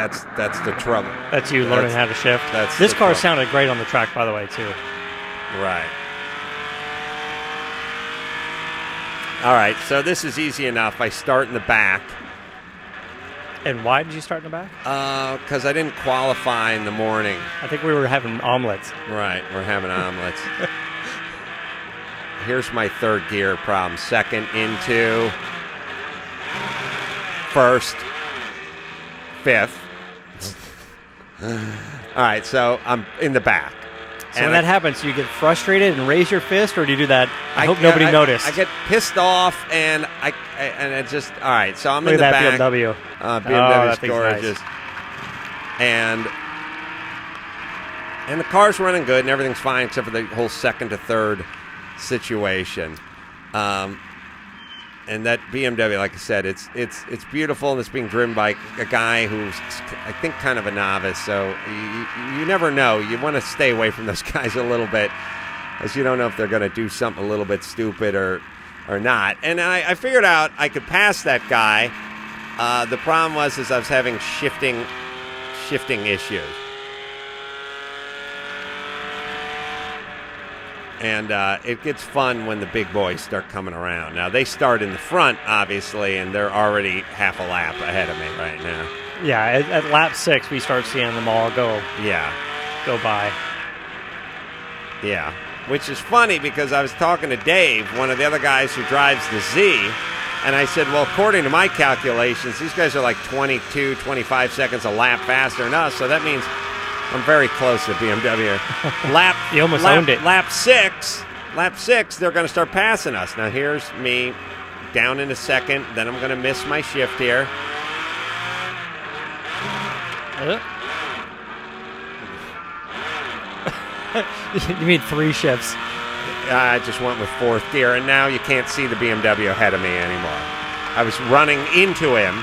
that's the trouble. That's you learning how to shift. This car sounded great on the track, by the way, too. Right. All right, so this is easy enough. I start in the back. And why did you start in the back? Because I didn't qualify in the morning. I think we were having omelets. Right, we're having omelets. Here's my third gear problem. Second into first, fifth. All right, so I'm in the back. So when that happens, do you get frustrated and raise your fist, or do you do that? I hope nobody noticed. I get pissed off, and it just all right. So I'm in the back. Look at that BMW. BMW's gorgeous, nice. and the car's running good, and everything's fine except for the whole second to third situation. And that BMW, like I said, it's beautiful, and it's being driven by a guy who's, I think, kind of a novice. So you never know. You want to stay away from those guys a little bit, as you don't know if they're going to do something a little bit stupid or not. And I figured out I could pass that guy. The problem was I was having shifting issues. And it gets fun when the big boys start coming around. Now, they start in the front, obviously, and they're already half a lap ahead of me right now. Yeah, at lap 6, we start seeing them all go by. Yeah, which is funny because I was talking to Dave, one of the other guys who drives the Z, and I said, well, according to my calculations, these guys are like 22, 25 seconds a lap faster than us, so that means I'm very close to BMW. You almost owned it. Lap 6, they're going to start passing us. Now, here's me down in a second. Then I'm going to miss my shift here. You mean 3 shifts. I just went with 4th gear, and now you can't see the BMW ahead of me anymore. I was running into him.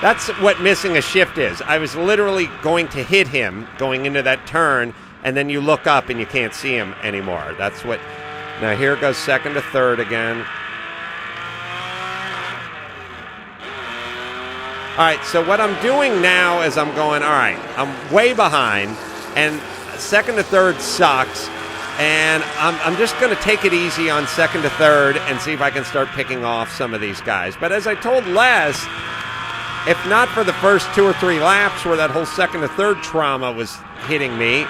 That's what missing a shift is. I was literally going to hit him going into that turn, and then you look up and you can't see him anymore. That's what... Now here goes second to third again. All right, so what I'm doing now is I'm going, all right, I'm way behind, and second to third sucks, and I'm just going to take it easy on second to third and see if I can start picking off some of these guys. But as I told Les... If not for the first 2 or 3 laps where that whole second to third trauma was hitting me,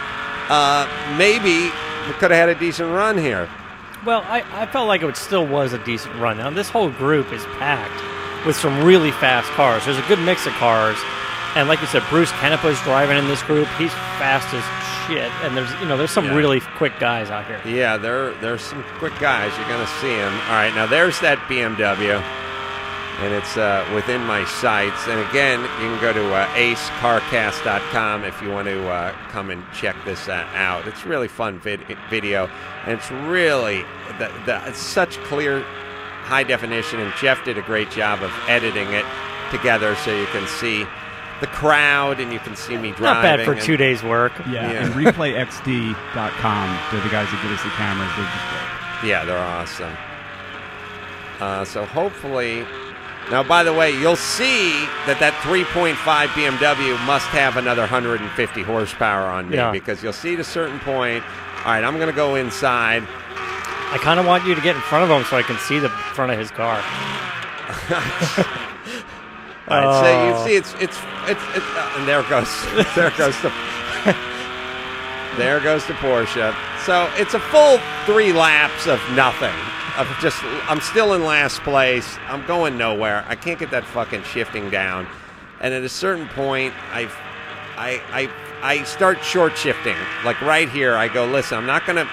maybe we could have had a decent run here. Well, I felt like it still was a decent run. Now, this whole group is packed with some really fast cars. There's a good mix of cars. And like you said, Bruce Canepa's driving in this group. He's fast as shit. And there's some really quick guys out here. Yeah, there's some quick guys. You're going to see them. All right, now there's that BMW. And it's within my sights. And again, you can go to acecarcast.com if you want to come and check this out. It's really fun video. And it's really it's such clear, high definition. And Jeff did a great job of editing it together so you can see the crowd and you can see me driving. Not bad for 2 days' work. Yeah. And replayxd.com. They're the guys that get us the cameras. They're just great. Yeah, they're awesome. So hopefully... Now, by the way, you'll see that 3.5 BMW must have another 150 horsepower on me because you'll see at a certain point, all right, I'm going to go inside. I kind of want you to get in front of him so I can see the front of his car. All right, so you see it's and there goes the Porsche. So it's a full 3 laps of nothing. I'm still in last place. I'm going nowhere. I can't get that fucking shifting down. And at a certain point, I start short shifting. Like right here, I go, listen, I'm not gonna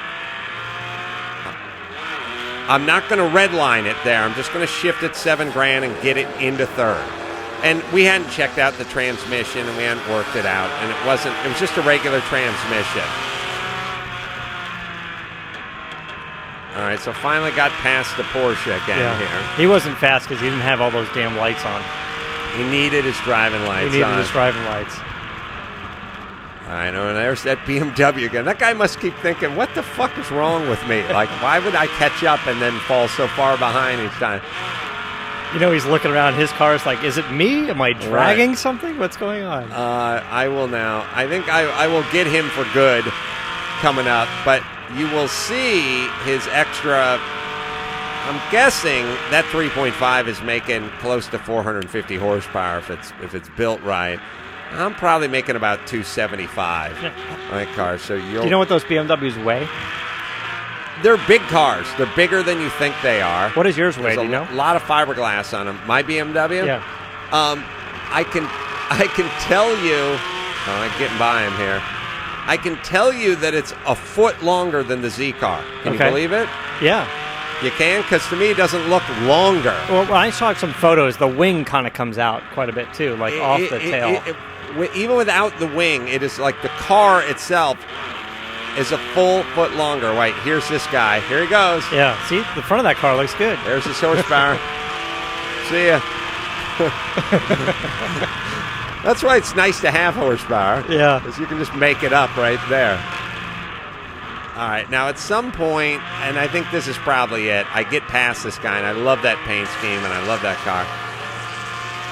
redline it there. I'm just gonna shift it $7,000 and get it into third. And we hadn't checked out the transmission and we hadn't worked it out. And it was just a regular transmission. All right, so finally got past the Porsche again here. He wasn't fast because he didn't have all those damn lights on. He needed his driving lights All right, and there's that BMW again. That guy must keep thinking, what the fuck is wrong with me? Like, why would I catch up and then fall so far behind each time? You know, he's looking around his car. It's like, is it me? Am I dragging something? What's going on? I will now. I think I will get him for good coming up, but you will see his extra. I'm guessing that 3.5 is making close to 450 horsepower if it's built right. I'm probably making about 275 on that car. So do you know what those BMWs weigh? They're big cars. They're bigger than you think they are. What does yours weigh? There's do you know? A lot of fiberglass on them. My BMW? Yeah. I can tell you. I'm getting by him here. I can tell you that it's a foot longer than the Z car. Can you believe it? Yeah. You can? Because to me, it doesn't look longer. Well, when I saw some photos, the wing kind of comes out quite a bit too, like off the tail. Even without the wing, it is like the car itself is a full foot longer. Wait, here's this guy. Here he goes. Yeah, see, the front of that car looks good. There's his horsepower. See ya. That's why it's nice to have horsepower. Yeah. Because you can just make it up right there. All right, now at some point, and I think this is probably it, I get past this guy, and I love that paint scheme, and I love that car.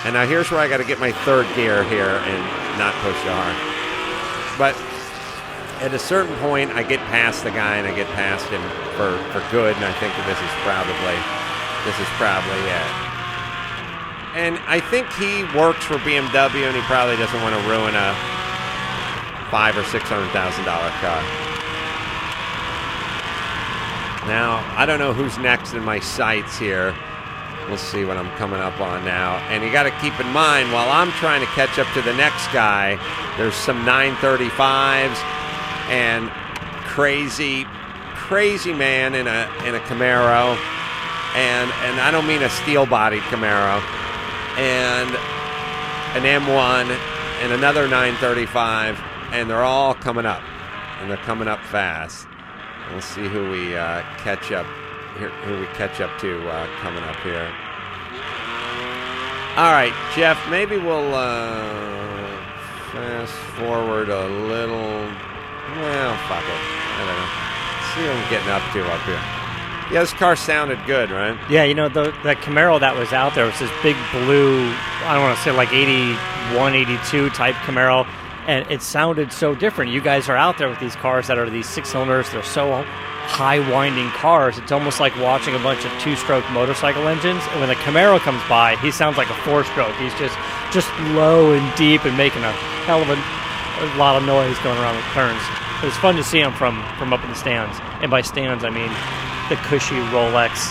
And now here's where I got to get my third gear here and not push too hard. But at a certain point, I get past the guy, and I get past him for good, and I think that this is probably it. And I think he works for BMW, and he probably doesn't want to ruin a $500,000 or $600,000 car. Now, I don't know who's next in my sights here. We'll see what I'm coming up on now. And you got to keep in mind, while I'm trying to catch up to the next guy, there's some 935s and crazy man in a Camero. And I don't mean a steel-bodied Camero. And an M1 and another 935. And they're all coming up. And they're coming up fast. We'll see who we catch up here. Who we catch up to coming up here. All right, Jeff. Maybe we'll fast forward a little. Well, fuck it. I don't know. See what I'm getting up to up here. Yeah, this car sounded good, right? Yeah, you know, the Camaro that was out there was this big blue. I don't want to say like 81, 82 type Camaro. And it sounded so different. You guys are out there with these cars that are these 6-cylinders. They're so high-winding cars. It's almost like watching a bunch of 2-stroke motorcycle engines. And when the Camaro comes by, he sounds like a 4-stroke. He's just low and deep and making a hell of a lot of noise going around the turns. It was fun to see him from up in the stands. And by stands, I mean the cushy Rolex.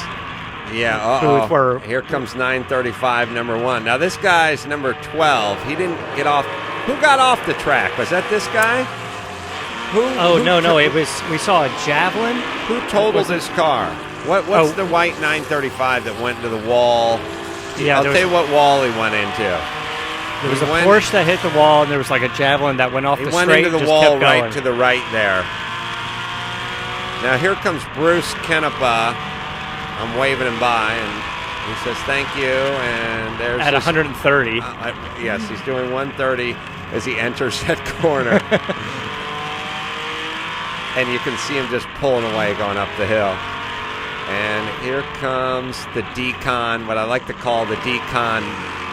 Yeah, here comes 935, number 1. Now, this guy's number 12. He didn't get off. Who got off the track? Was that this guy? No. It was. We saw a Javelin. Who totaled his car? What's the white 935 that went into the wall? Yeah, I'll tell you what wall he went into. There was a Porsche that hit the wall, and there was like a Javelin that went off the straight. He went into the wall right to the right there. Now here comes Bruce Canepa. I'm waving him by, and he says thank you. And there's at 130. Yes, he's doing 130 as he enters that corner. And you can see him just pulling away going up the hill. And here comes the Decon, what I like to call the Decon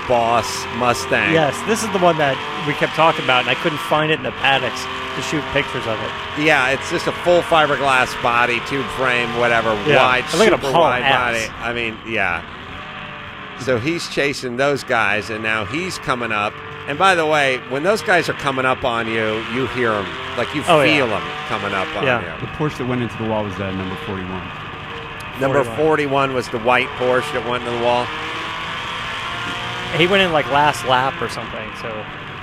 Boss Mustang. Yes, this is the one that we kept talking about, and I couldn't find it in the paddocks to shoot pictures of it. Yeah, it's just a full fiberglass body, tube frame, whatever, wide, super wide body. I mean, yeah. So he's chasing those guys, and now he's coming up. And by the way, when those guys are coming up on you, you hear them, like you feel them coming up on you. The Porsche that went into the wall was number 41. Number 41 was the white Porsche that went into the wall. He went in like last lap or something, so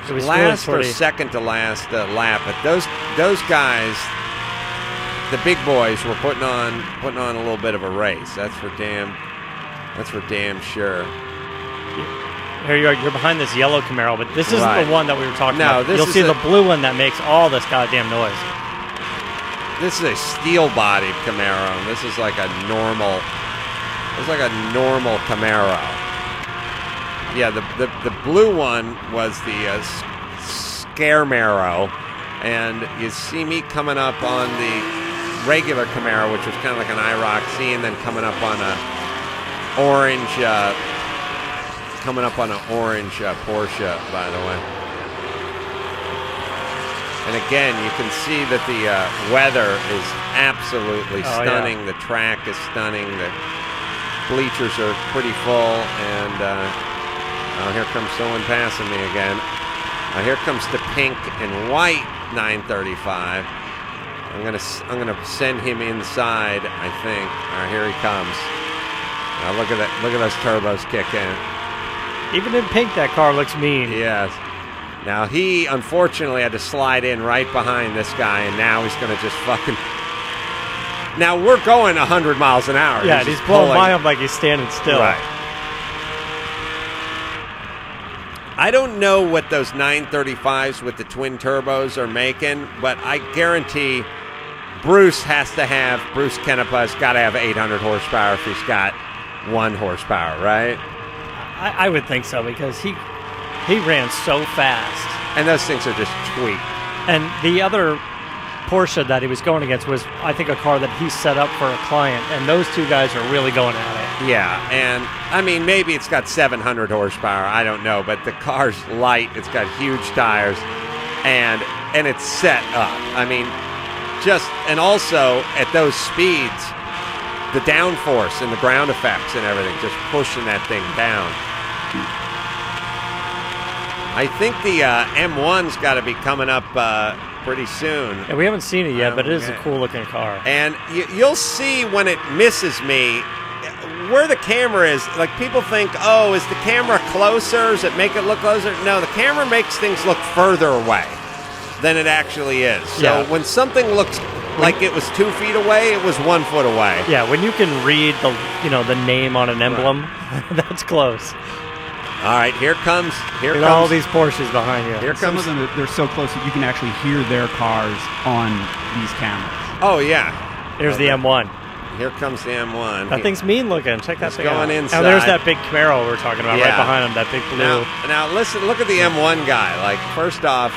it was last really or second to last lap. But those guys, the big boys, were putting on a little bit of a race. That's for damn sure. Here you are. You're behind this yellow Camaro, but this isn't the one that we were talking about. You'll see the blue one that makes all this goddamn noise. This is a steel-bodied Camaro. This is like a normal. It's like a normal Camaro. Yeah, the blue one was the Scaremaro, and you see me coming up on the regular Camaro, which was kind of like an IROC-C, and then coming up on a orange coming up on an orange Porsche, by the way. And again, you can see that the weather is absolutely stunning. Yeah. The track is stunning. The bleachers are pretty full. And here comes someone passing me again. Here comes the pink and white 935. I'm gonna send him inside, I think. All right, here he comes. Now look at that! Look at those turbos kick in. Even in pink, that car looks mean. Yes. Now, he unfortunately had to slide in right behind this guy, and now he's going to just fucking... Now, we're going 100 miles an hour. Yeah, he's blowing by him like he's standing still. Right. I don't know what those 935s with the twin turbos are making, but I guarantee Bruce Canepa's got to have 800 horsepower if he's got 1 horsepower, right? I would think so, because he ran so fast. And those things are just tweaked. And the other Porsche that he was going against was, I think, a car that he set up for a client, and those two guys are really going at it. Yeah, and, I mean, maybe it's got 700 horsepower, I don't know, but the car's light, it's got huge tires, and it's set up. I mean, and also, at those speeds, the downforce and the ground effects and everything, just pushing that thing down. I think the M1's got to be coming up pretty soon. Yeah, we haven't seen it yet, but it is a cool-looking car. And you'll see when it misses me where the camera is. Like, people think, oh, is the camera closer? Does it make it look closer? No, the camera makes things look further away than it actually is. So when something looks like it was 2 feet away, it was 1 foot away. Yeah, when you can read the name on an emblem, that's close. All right, here comes all these Porsches behind you. Here comes. Some of them, they're so close that you can actually hear their cars on these cameras. Oh yeah. Here's the M1. Here comes the M1. That thing's mean looking. Check that thing out. Going inside. Oh, there's that big Camero we're talking about right behind him. That big blue. Now listen. Look at the M1 guy. Like, first off,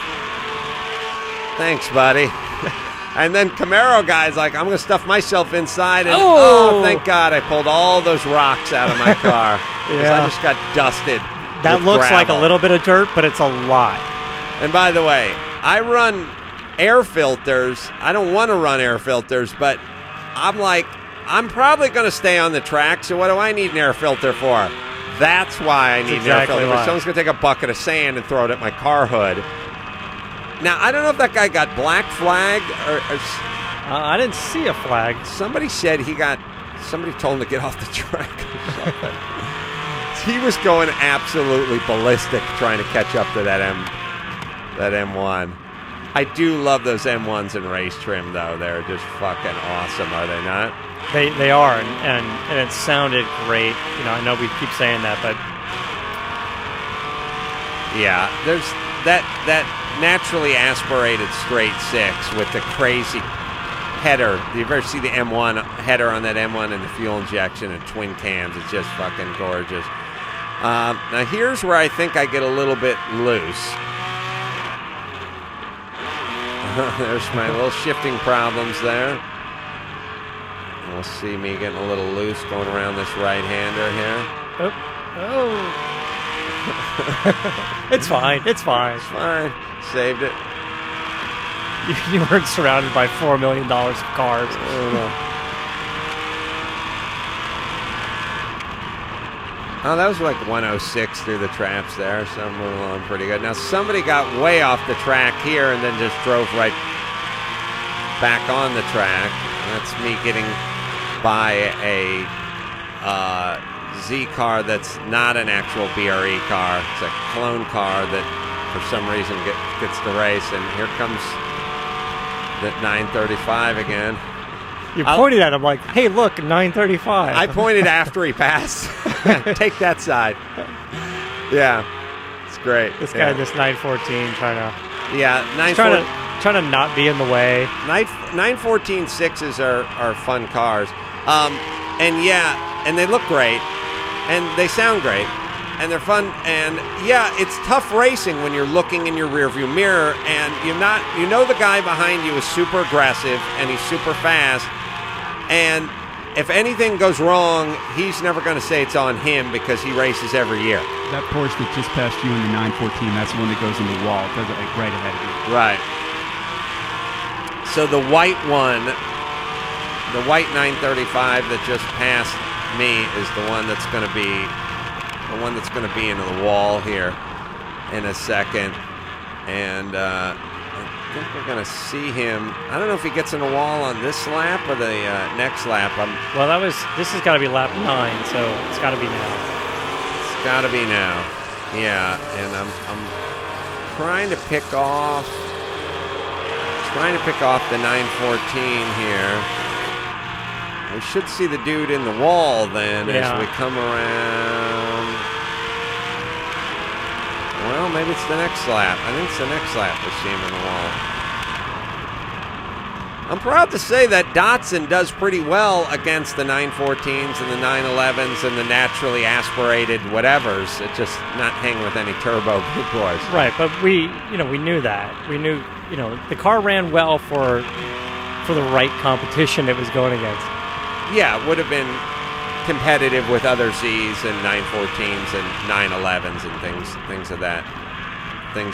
thanks, buddy. And then Camero guy's like, I'm going to stuff myself inside. And thank God I pulled all those rocks out of my car. Because I just got dusted. That looks like a little bit of dirt, but it's a lot. And by the way, I run air filters. I don't want to run air filters, but I'm like, I'm probably going to stay on the track, so what do I need an air filter for? That's why I need an air filter. Someone's going to take a bucket of sand and throw it at my car hood. Now, I don't know if that guy got black flagged or I didn't see a flag. Somebody said somebody told him to get off the track or something. He was going absolutely ballistic trying to catch up to that M1. I do love those M1s in race trim, though. They're just fucking awesome, are they not? They are, and it sounded great. I know we keep saying that, but yeah, there's that naturally aspirated straight six with the crazy header. You ever see the M1 header on that M1 and the fuel injection and twin cams? It's just fucking gorgeous. Now here's where I think I get a little bit loose. There's my little shifting problems there. You'll see me getting a little loose going around this right-hander here. It's fine. It's fine. Saved it. You weren't surrounded by $4 million of cars. Oh, that was like 106 through the traps there, so I'm moving along pretty good. Now, somebody got way off the track here and then just drove right back on the track. That's me getting by a Z car that's not an actual BRE car. It's a clone car that, for some reason, gets the race. And here comes the 935 again. You pointed at him like, hey, look, 935. I pointed after he passed. Take that side. Yeah, it's great. This guy, this 914, trying to... Yeah, trying to not be in the way. 914 6s are fun cars. And they look great. And they sound great. And they're fun. And, yeah, it's tough racing when you're looking in your rearview mirror and you know the guy behind you is super aggressive and he's super fast. And if anything goes wrong, he's never going to say it's on him because he races every year. That Porsche that just passed you in the 914, that's the one that goes in the wall. It does it like right ahead of you. Right. So the white one, the white 935 that just passed me is the one that's going to be into the wall here in a second. And I think we're going to see him. I don't know if he gets in the wall on this lap or the next lap. Well, this has got to be lap 9, so it's got to be now. It's got to be now. Yeah, and I'm trying to pick off the 914 here. We should see the dude in the wall then as we come around. Well, maybe it's the next lap. I think it's the next lap we see him in the wall. I'm proud to say that Datsun does pretty well against the 914s and the 911s and the naturally aspirated whatevers. It's just not hanging with any turbo big boys. Right, but we knew that. We knew, the car ran well for the right competition it was going against. Yeah, it would have been competitive with other Zs and 914s and 911s and things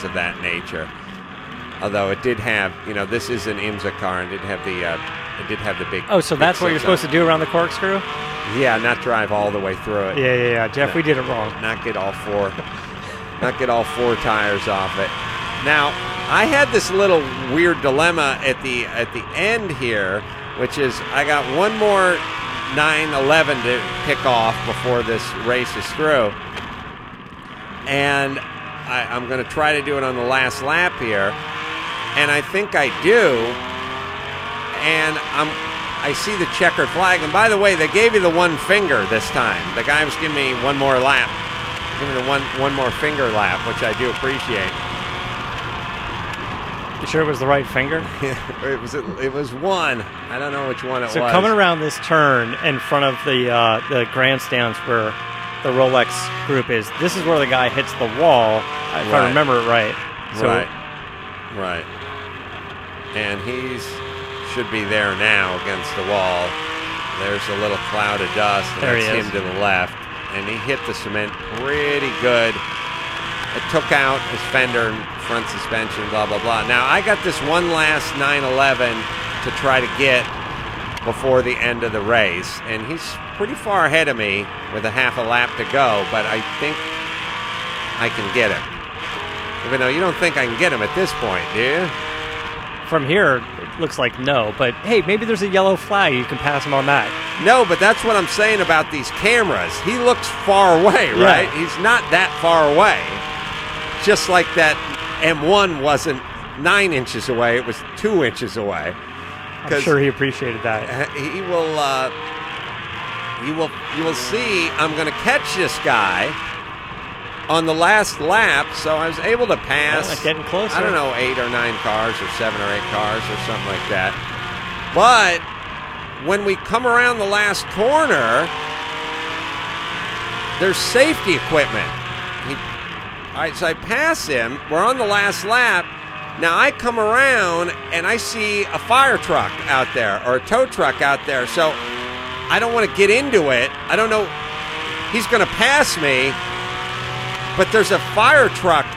of that nature. Although it did have, this is an IMSA car and it did have the big. Oh, so that's what you're supposed to do around the corkscrew? Yeah, not drive all the way through it. Yeah. Jeff, we did it wrong. Not get all four tires off it. Now, I had this little weird dilemma at the end here, which is I got one more 911 to pick off before this race is through, and I'm going to try to do it on the last lap here, and I think I do, and I see the checkered flag, and by the way, they gave you the one finger this time. The guy was giving me one more lap, giving me the one more finger lap, which I do appreciate. You sure it was the right finger? It was one. I don't know which one it was. So coming around this turn in front of the grandstands where the Rolex group is, this is where the guy hits the wall, if I remember it right. So, right. And should be there now against the wall. There's a little cloud of dust, and that's him to the left. And he hit the cement pretty good. It took out his fender and front suspension, blah, blah, blah. Now, I got this one last 911 to try to get before the end of the race, and he's pretty far ahead of me with a half a lap to go, but I think I can get him. Even though you don't think I can get him at this point, do you? From here, it looks like no, but hey, maybe there's a yellow flag. You can pass him on that. No, but that's what I'm saying about these cameras. He looks far away, right? Yeah. He's not that far away. Just like that M1 wasn't 9 inches away, it was 2 inches away. I'm sure he appreciated that. You will see I'm going to catch this guy on the last lap, so I was able to pass. Getting closer. I don't know, 8 or 9 cars or 7 or 8 cars or something like that. But when we come around the last corner, there's safety equipment. All right, so I pass him. We're on the last lap. Now I come around and I see a fire truck out there or a tow truck out there. So I don't want to get into it. I don't know. He's going to pass me, but there's a fire truck